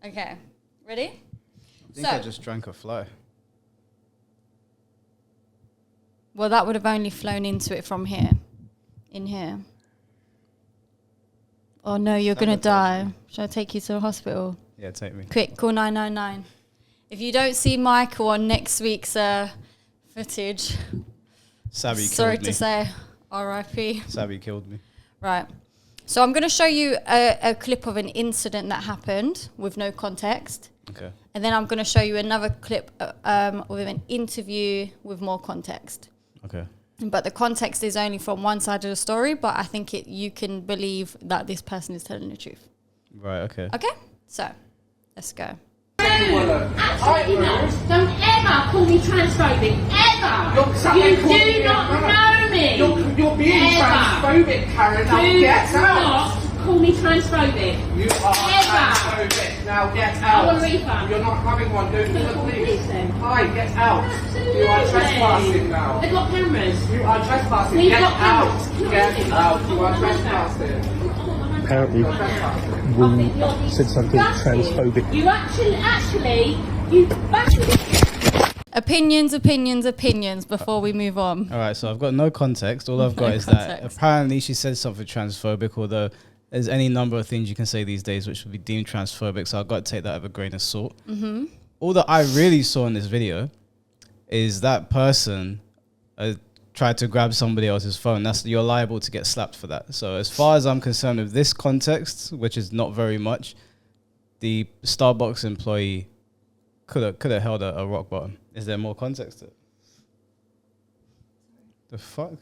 Okay, ready? I think I just drank a fly. Well, that would have only flown into it from here. In here. Oh, no, you're going to die. Should I take you to the hospital? Yeah, take me. Quick, call 999. If you don't see Michael on next week's footage, sorry to say, R.I.P. Savvy killed me. Right. So I'm going to show you a clip of an incident that happened with no context. Okay. And then I'm going to show you another clip with an interview with more context. Okay. But the context is only from one side of the story, but I think you can believe that this person is telling the truth. Right, okay. Okay? So, let's go. Absolutely not. Don't ever call me transphobic. Ever. You do not know me. You're being transphobic, Karen. Now get out. Do not call me transphobic. You are transphobic. Now get out. I want a refund. You're not having one. Go to the police. Then. Hi, get out. Absolutely. You are trespassing now. They've got cameras. You are trespassing. They've Get got out. cameras. Get out. You are trespassing. Apparently, Will said something transphobic. You actually, you Opinions before we move on. All right, so I've got no context. All I've got is that apparently she said something transphobic, although there's any number of things you can say these days which would be deemed transphobic, so I've got to take that with a grain of salt. Mm-hmm. All that I really saw in this video is that person tried to grab somebody else's phone. You're liable to get slapped for that. So as far as I'm concerned with this context, which is not very much, the Starbucks employee could have held a rock bottom. Is there more context to it? The fuck?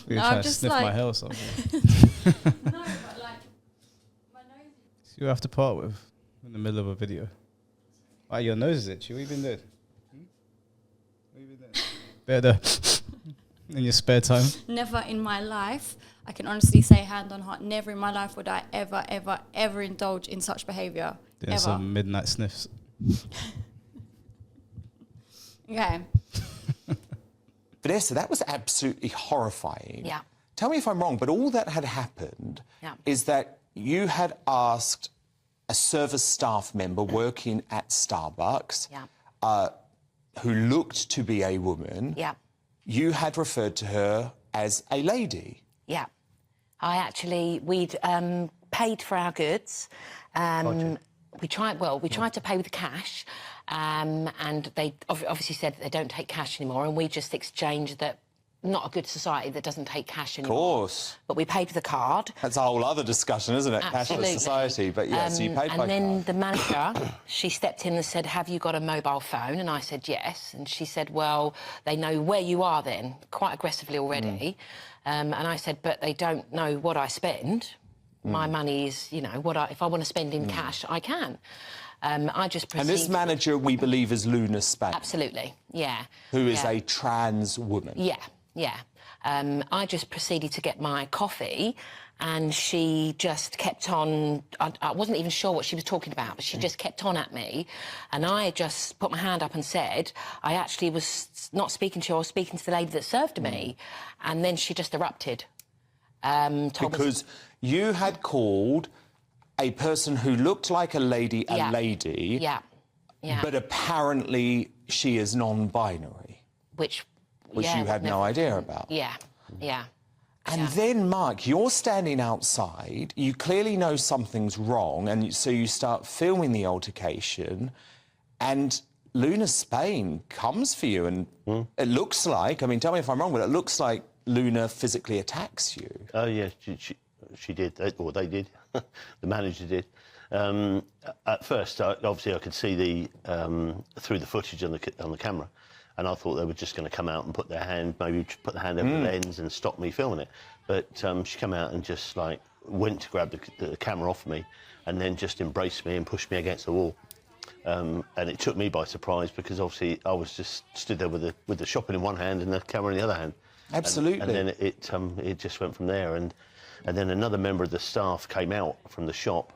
You're trying to sniff my hair or something. No, but like, my nose. You have to part with in the middle of a video. Wow, your nose is itchy. What have you been doing? What have you been doing? Better in your spare time. Never in my life, I can honestly say, hand on heart, never in my life would I ever indulge in such behaviour. Doing some midnight sniffs. Okay. Vanessa, that was absolutely horrifying. Yeah. Tell me if I'm wrong, but all that had happened is that you had asked a service staff member working at Starbucks who looked to be a woman. Yeah. You had referred to her as a lady. Yeah. We'd paid for our goods. We tried to pay with cash, and they obviously said that they don't take cash anymore, and we just exchanged that. Not a good society that doesn't take cash anymore. Of course. But we paid with a card. That's a whole other discussion, isn't it? Absolutely. Cashless society. But yeah, so you paid by And then card. the manager, she stepped in and said, have you got a mobile phone? And I said, yes. And she said, well, they know where you are then, quite aggressively already. And I said, but they don't know what I spend. My money is, you know, if I want to spend in cash, I can. I just proceeded... And this manager, we believe, is Luna Spain. Absolutely, yeah. Who is a trans woman. Yeah, yeah. I just proceeded to get my coffee, and she just kept on... I wasn't even sure what she was talking about, but she just kept on at me. And I just put my hand up and said, I actually was not speaking to you, I was speaking to the lady that served me. And then she just erupted. Because you had called a person who looked like a lady a lady. Yeah, yeah. But apparently she is non-binary. Which you had no idea about. Yeah, yeah. And then, Mark, you're standing outside, you clearly know something's wrong, and so you start filming the altercation, and Luna Spain comes for you, and it looks like, I mean, tell me if I'm wrong, but it looks like Luna physically attacks you. Oh, yeah, she did, or they did. The manager did. At first, obviously, I could see through the footage on the camera, and I thought they were just going to come out and put their hand over the lens and stop me filming it. But she came out and just, like, went to grab the camera off me and then just embraced me and pushed me against the wall. And it took me by surprise because, obviously, I was just stood there with the shopping in one hand and the camera in the other hand. Absolutely. And then it just went from there. And then another member of the staff came out from the shop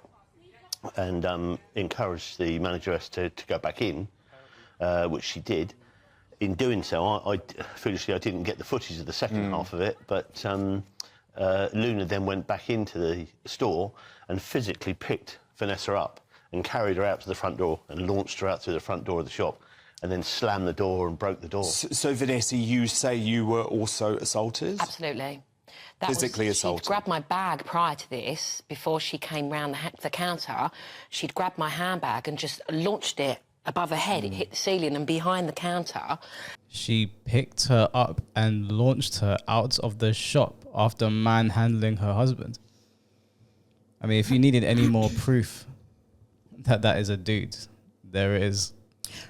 and encouraged the manageress to go back in, which she did. In doing so, foolishly, I didn't get the footage of the second half of it, but Luna then went back into the store and physically picked Vanessa up and carried her out to the front door and launched her out through the front door of the shop and then slammed the door and broke the door. So Vanessa, you say you were also assaulted? Absolutely. Physically assaulted? She'd grabbed my bag prior to this, before she came round the counter. She'd grabbed my handbag and just launched it above her head. It hit the ceiling and behind the counter. She picked her up and launched her out of the shop after manhandling her husband. I mean, if you needed any more proof that that is a dude, there it is.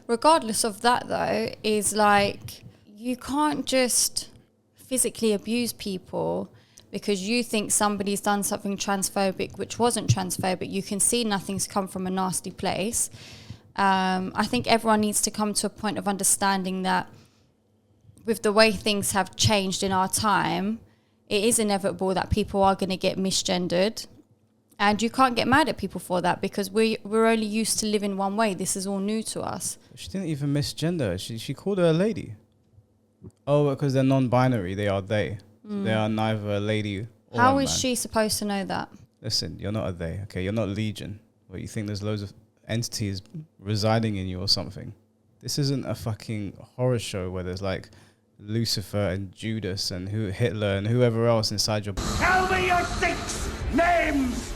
Regardless of that, though, is like, you can't just physically abuse people because you think somebody's done something transphobic which wasn't transphobic. You can see nothing's come from a nasty place. I think everyone needs to come to a point of understanding that with the way things have changed in our time, it is inevitable that people are going to get misgendered. And you can't get mad at people for that because we're only used to living one way. This is all new to us. She didn't even misgender. She called her a lady. Oh, because they're non-binary. They are they. They are neither a lady or How a is man. she supposed to know that? Listen, you're not a they, okay? You're not Legion, where you think there's loads of entities residing in you or something. This isn't a fucking horror show where there's like Lucifer and Judas and Hitler and whoever else inside your... Tell me your 6 names!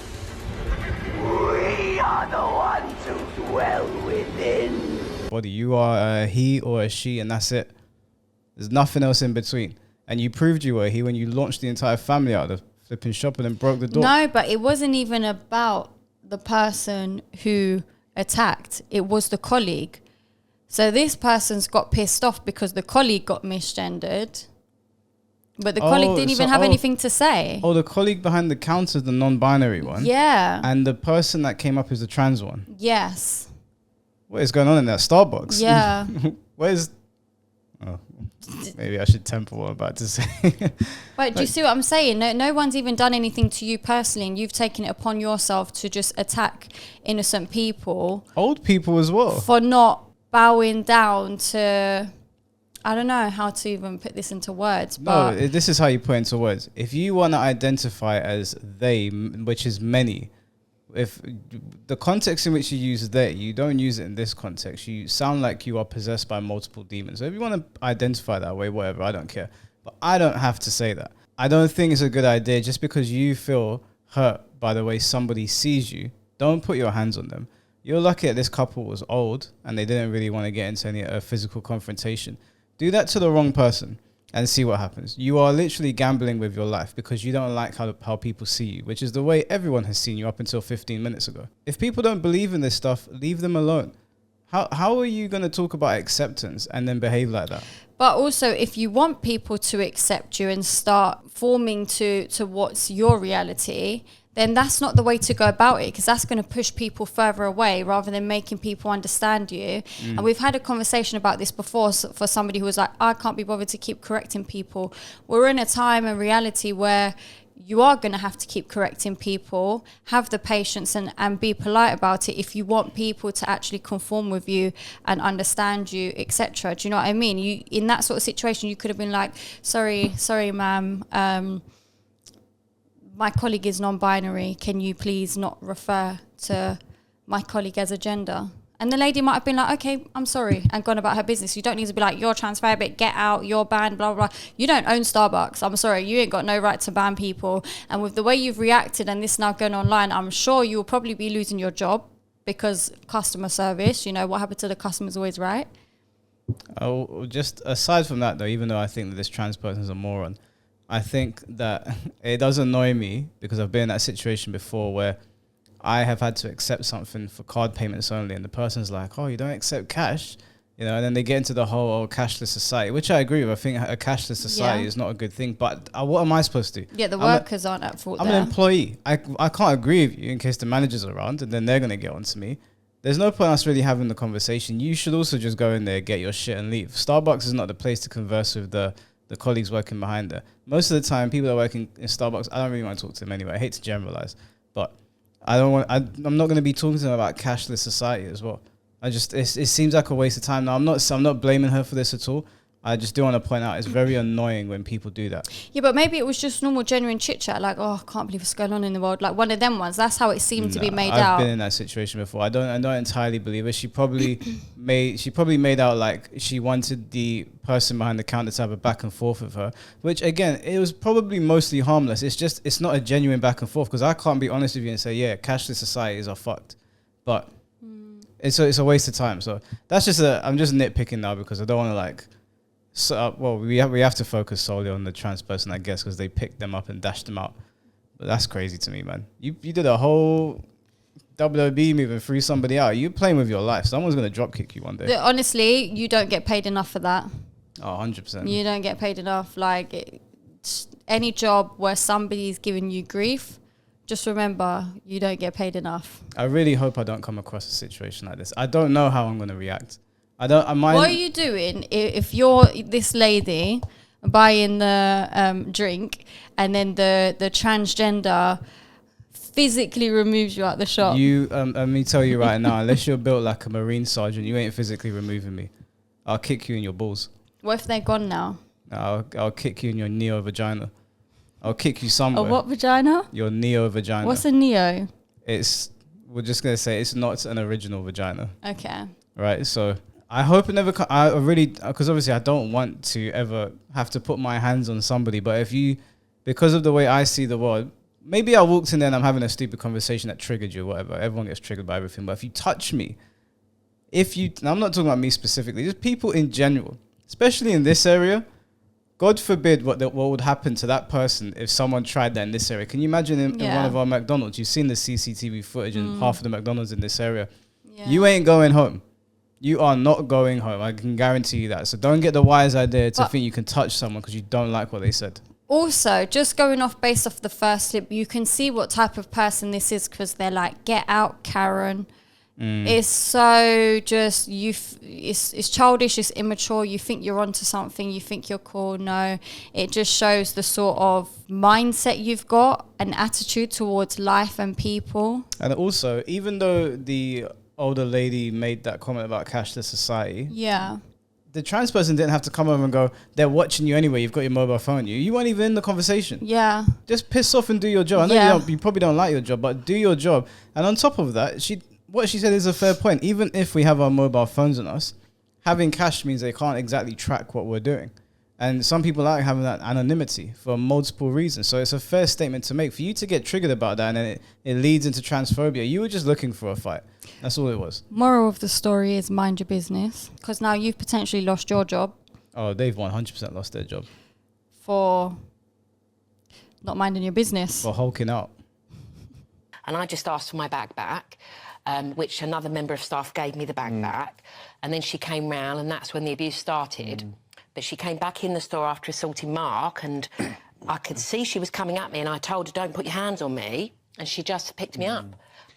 We are the ones who dwell within. body. You are a he or a she, and that's it. There's nothing else in between. And you proved you were a he when you launched the entire family out of the flipping shop and then broke the door. No, but it wasn't even about the person who attacked. It was the colleague. So this person's got pissed off because the colleague got misgendered. But the colleague didn't even have anything to say. Oh, the colleague behind the counter is the non-binary one. Yeah. And the person that came up is the trans one. Yes. What is going on in that Starbucks? Yeah. Where's... Oh, maybe I should temper what I'm about to say. But do you see what I'm saying? No one's even done anything to you personally, and you've taken it upon yourself to just attack innocent people. Old people as well. For not bowing down to... I don't know how to even put this into words. But No, this is how you put it into words. If you want to identify as they, which is many, if the context in which you use they, you don't use it in this context. You sound like you are possessed by multiple demons. So if you want to identify that way, whatever, I don't care. But I don't have to say that. I don't think it's a good idea just because you feel hurt by the way somebody sees you. Don't put your hands on them. You're lucky that this couple was old and they didn't really want to get into any physical confrontation. Do that to the wrong person and see what happens. You are literally gambling with your life because you don't like how people see you, which is the way everyone has seen you up until 15 minutes ago. If people don't believe in this stuff, leave them alone. How are you going to talk about acceptance and then behave like that? But also, if you want people to accept you and start forming to what's your reality, then that's not the way to go about it, because that's going to push people further away rather than making people understand you. And we've had a conversation about this before for somebody who was like, I can't be bothered to keep correcting people. We're in a time and reality where you are going to have to keep correcting people, have the patience and be polite about it if you want people to actually conform with you and understand you, etc. Do you know what I mean? You, in that sort of situation, you could have been like, sorry, ma'am, my colleague is non-binary. Can you please not refer to my colleague as a gender? And the lady might have been like, okay, I'm sorry, and gone about her business. You don't need to be like, you're transphobic, get out, you're banned, blah, blah, blah. You don't own Starbucks. I'm sorry, you ain't got no right to ban people. And with the way you've reacted and this now going online, I'm sure you'll probably be losing your job because customer service, you know, what happened to the customer's always right. Oh, just aside from that, though, even though I think that this trans person is a moron, I think that it does annoy me because I've been in that situation before where I have had to accept something for card payments only, and the person's like, oh, you don't accept cash? You know, and then they get into the whole cashless society, which I agree with. I think a cashless society is not a good thing, but what am I supposed to do? Yeah, the workers aren't at fault. I'm an employee. I can't agree with you in case the manager's around, and then they're going to get onto me. There's no point us really having the conversation. You should also just go in there, get your shit and leave. Starbucks is not the place to converse with the colleagues working behind there. Most of the time, people that work in Starbucks, I don't really want to talk to them anyway. I hate to generalize, but I'm not going to be talking to them about cashless society as well. It seems like a waste of time. Now, I'm not blaming her for this at all. I just do want to point out it's very annoying when people do that. Yeah, but maybe it was just normal, genuine chit chat. Like, oh, I can't believe what's going on in the world. Like one of them ones. That's how it seemed to be made out. I've been in that situation before. I don't entirely believe it. She probably made out like she wanted the person behind the counter to have a back and forth with her. Which again, it was probably mostly harmless. It's not a genuine back and forth because I can't be honest with you and say, yeah, cashless societies are fucked, but it's a waste of time. So that's just I'm just nitpicking now because I don't want to like. So, well, we have to focus solely on the trans person, I guess, because they picked them up and dashed them out. But that's crazy to me, man. You did a whole WWE move and threw somebody out. You're playing with your life. Someone's going to drop kick you one day. Honestly, you don't get paid enough for that. Oh, 100%. You don't get paid enough. Like, any job where somebody's giving you grief, just remember, you don't get paid enough. I really hope I don't come across a situation like this. I don't know how I'm going to react. What are you doing if you're this lady buying the drink and then the transgender physically removes you out the shop? Let me tell you right now, unless you're built like a Marine sergeant, you ain't physically removing me. I'll kick you in your balls. What if they're gone now? I'll kick you in your neo vagina. I'll kick you somewhere. A what vagina? Your neo vagina. What's a neo? We're just going to say it's not an original vagina. Okay. Right, so I hope it never I really, because obviously I don't want to ever have to put my hands on somebody, but because of the way I see the world, maybe I walked in there and I'm having a stupid conversation that triggered you or whatever. Everyone gets triggered by everything, but if you touch me, and I'm not talking about me specifically, just people in general, especially in this area, God forbid what would happen to that person if someone tried that in this area. Can you imagine in one of our McDonald's, you've seen the CCTV footage in half of the McDonald's in this area. Yeah. You ain't going home. You are not going home. I can guarantee you that. So don't get the wise idea to think you can touch someone because you don't like what they said. Also, just going based off the first clip, you can see what type of person this is because they're like, get out, Karen. It's so just, it's childish, it's immature. You think you're onto something, you think you're cool. No, it just shows the sort of mindset you've got, an attitude towards life and people. And also, even though the older lady made that comment about cashless society. Yeah. The trans person didn't have to come over and go, they're watching you anyway, you've got your mobile phone. You weren't even in the conversation. Yeah. Just piss off and do your job. I know you probably don't like your job, but do your job. And on top of that, what she said is a fair point. Even if we have our mobile phones on us, having cash means they can't exactly track what we're doing. And some people like having that anonymity for multiple reasons. So it's a fair statement to make. For you to get triggered about that and then it leads into transphobia, you were just looking for a fight. That's all it was. Moral of the story is mind your business. Because now you've potentially lost your job. Oh, they've 100% lost their job. For not minding your business. For hulking out. And I just asked for my bag back, which another member of staff gave me the bag back. And then she came round and that's when the abuse started. But she came back in the store after assaulting Mark and I could see she was coming at me and I told her, don't put your hands on me. And she just picked me up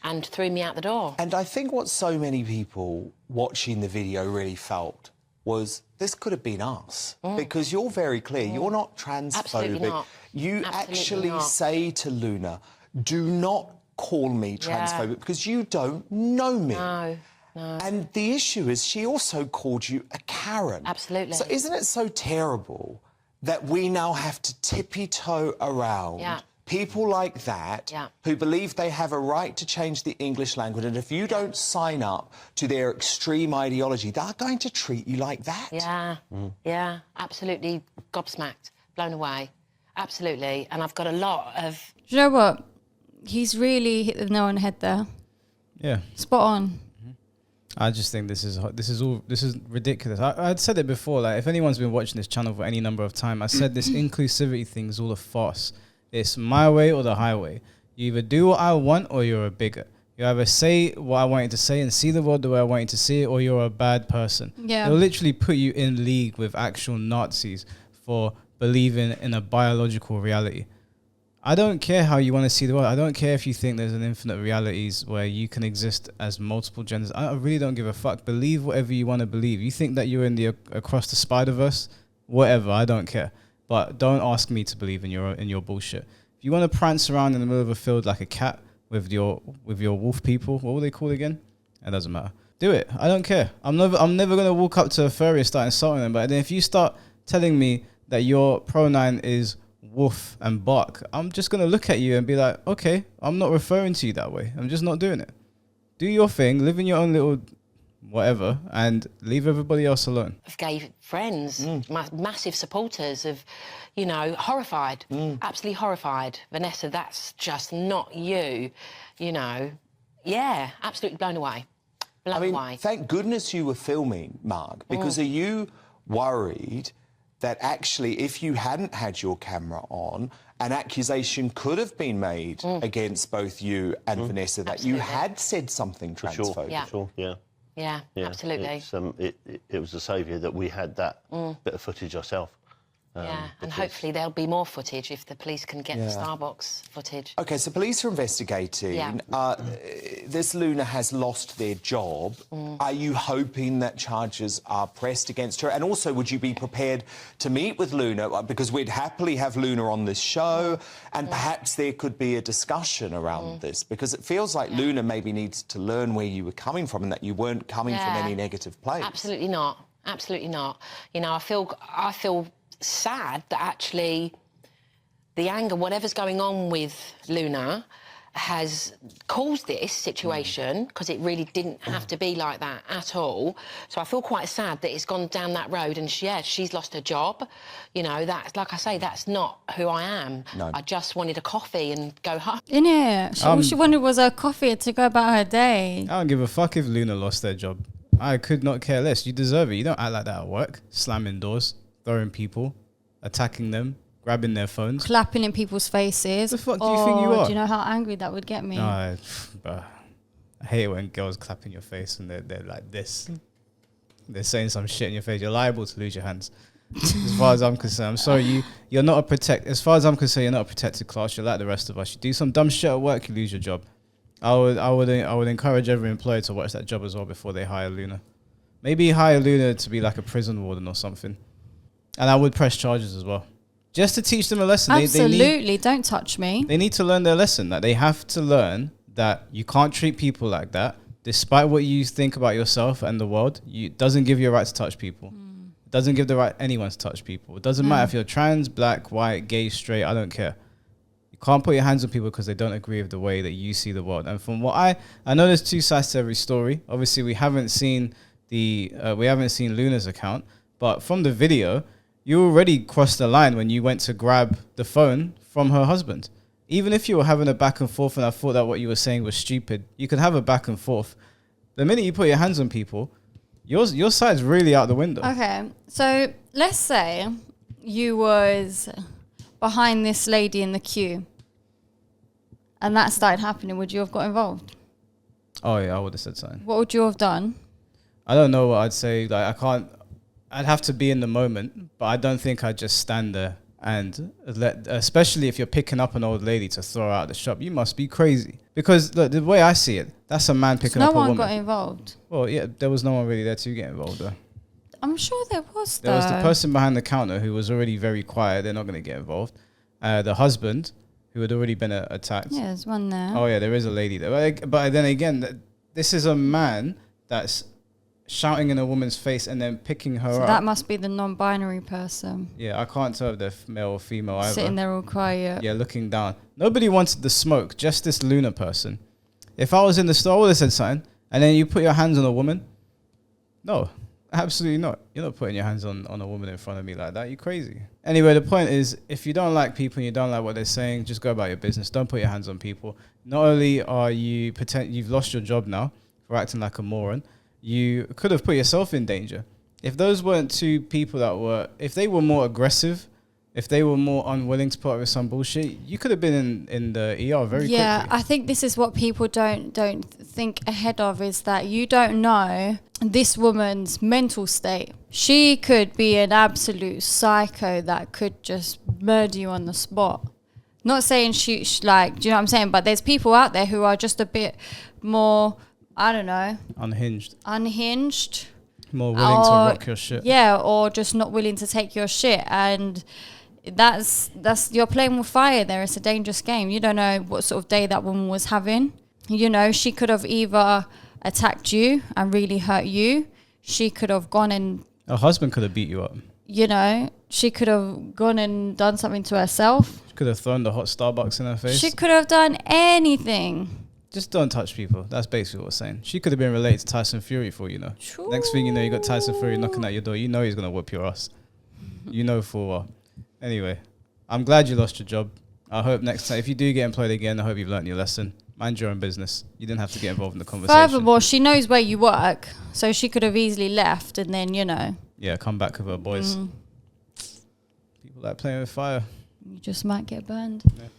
and threw me out the door. And I think what so many people watching the video really felt was this could have been us. Because you're very clear, you're not transphobic. Absolutely not. You actually say to Luna, do not call me transphobic because you don't know me. No. No. And the issue is she also called you a Karen. Absolutely. So isn't it so terrible that we now have to tippy-toe around people like that who believe they have a right to change the English language, and if you don't sign up to their extreme ideology, they're going to treat you like that? Yeah, yeah, absolutely gobsmacked, blown away. Absolutely. And I've got a lot of... Do you know what? He's really hit the nail on the head there. Yeah. Spot on. I just think this is ridiculous. I'd said it before, like if anyone's been watching this channel for any number of time, I said this inclusivity thing is all a farce. It's my way or the highway. You either do what I want or you're a bigot. You either say what I want you to say and see the world the way I want you to see it, or you're a bad person. Yeah. They'll literally put you in league with actual Nazis for believing in a biological reality. I don't care how you want to see the world. I don't care if you think there's an infinite realities where you can exist as multiple genders. I really don't give a fuck. Believe whatever you want to believe. You think that you're in the across the Spider-Verse? Whatever, I don't care. But don't ask me to believe in your bullshit. If you want to prance around in the middle of a field like a cat with your wolf people, what were they called again? It doesn't matter. do it. I don't care. I'm never gonna walk up to a furry and start insulting them. But then if you start telling me that your pronoun is woof and bark, I'm just gonna look at you and be like, okay, I'm not referring to you that way. I'm just not doing it. Do your thing, live in your own little whatever, and leave everybody else alone. Of gay friends, massive supporters of, you know, horrified, absolutely horrified. Vanessa, that's just not you, you know. Yeah, absolutely blown away. Blown away. Thank goodness you were filming, Mark, because are you worried that actually if you hadn't had your camera on, an accusation could have been made against both you and Vanessa that you had said something transphobic? For sure, yeah. Yeah, absolutely. It was a saviour that we had that bit of footage ourselves. And hopefully there'll be more footage if the police can get the Starbucks footage. OK, so police are investigating. Yeah. This Luna has lost their job. Are you hoping that charges are pressed against her? And also, would you be prepared to meet with Luna? Because we'd happily have Luna on this show, and perhaps there could be a discussion around this, because it feels like Luna maybe needs to learn where you were coming from and that you weren't coming from any negative place. Absolutely not. Absolutely not. You know, I feel sad that actually the anger, whatever's going on with Luna, has caused this situation, because it really didn't have to be like that at all. So I feel quite sad that it's gone down that road, and she's lost her job. You know, that's, like I say, that's not who I am. No. I just wanted a coffee and go home. Innit? All she wanted was a coffee to go about her day. I don't give a fuck if Luna lost their job. I could not care less. You deserve it. You don't act like that at work. Slamming doors, throwing people, attacking them, grabbing their phones, clapping in people's faces. The fuck do you think you are? Do you know how angry that would get me? I hate it when girls clap in your face and they're like this. They're saying some shit in your face. You're liable to lose your hands. As far as I'm concerned, I'm sorry, you're not as far as I'm concerned, you're not a protected class. You're like the rest of us. You do some dumb shit at work, you lose your job. I would encourage every employer to watch that job as well before they hire Luna. Maybe hire Luna to be like a prison warden or something. And I would press charges as well, just to teach them a lesson. Absolutely, don't touch me. They need to learn their lesson. That they have to learn that you can't treat people like that, despite what you think about yourself and the world. It doesn't give you a right to touch people. It doesn't give the right anyone to touch people. It doesn't matter if you're trans, black, white, gay, straight. I don't care. You can't put your hands on people because they don't agree with the way that you see the world. And from what I know, there's two sides to every story. Obviously, we haven't seen Luna's account, but from the video, you already crossed the line when you went to grab the phone from her husband. Even if you were having a back and forth and I thought that what you were saying was stupid, you could have a back and forth. The minute you put your hands on people, your side's really out the window. Okay, so let's say you was behind this lady in the queue and that started happening. Would you have got involved? Oh yeah, I would have said something. What would you have done? I don't know what I'd say. Like, I'd have to be in the moment, but I don't think I'd just stand there and especially if you're picking up an old lady to throw her out of the shop. You must be crazy. Because look, the way I see it, that's a man picking up a woman. No one got involved. Well, yeah, there was no one really there to get involved though. I'm sure there was, though. There was the person behind the counter who was already very quiet. They're not going to get involved. The husband, who had already been attacked. Yeah, there's one there. Oh, yeah, there is a lady there. But then again, this is a man that's shouting in a woman's face and then picking her up. That must be the non-binary person. Yeah, I can't tell if they're male or female either. Sitting there all quiet. Yeah, looking down. Nobody wanted the smoke, just this Luna person. If I was in the store, I would have said something. And then you put your hands on a woman? No, absolutely not. You're not putting your hands on a woman in front of me like that. You're crazy. Anyway, the point is, if you don't like people and you don't like what they're saying, just go about your business. Don't put your hands on people. Not only are you've lost your job now for acting like a moron, you could have put yourself in danger. If those weren't two people if they were more aggressive, if they were more unwilling to put up with some bullshit, you could have been in the ER very quickly. Yeah, I think this is what people don't think ahead of, is that you don't know this woman's mental state. She could be an absolute psycho that could just murder you on the spot. Not saying she like, do you know what I'm saying? But there's people out there who are just a bit more, I don't know. Unhinged. More willing to rock your shit. Yeah, or just not willing to take your shit. And that's you're playing with fire there. It's a dangerous game. You don't know what sort of day that woman was having. You know, she could have either attacked you and really hurt you. She could have gone and... Her husband could have beat you up. You know, she could have gone and done something to herself. She could have thrown the hot Starbucks in her face. She could have done anything. Just don't touch people. That's basically what we're saying. She could have been related to Tyson Fury for you know. True. Next thing you know, you got Tyson Fury knocking at your door. You know he's going to whoop your ass. You know for what. Anyway, I'm glad you lost your job. I hope next time, if you do get employed again, I hope you've learned your lesson. Mind your own business. You didn't have to get involved in the conversation. Furthermore, she knows where you work, so she could have easily left and then, you know. Yeah, come back with her boys. People like playing with fire. You just might get burned. Yeah.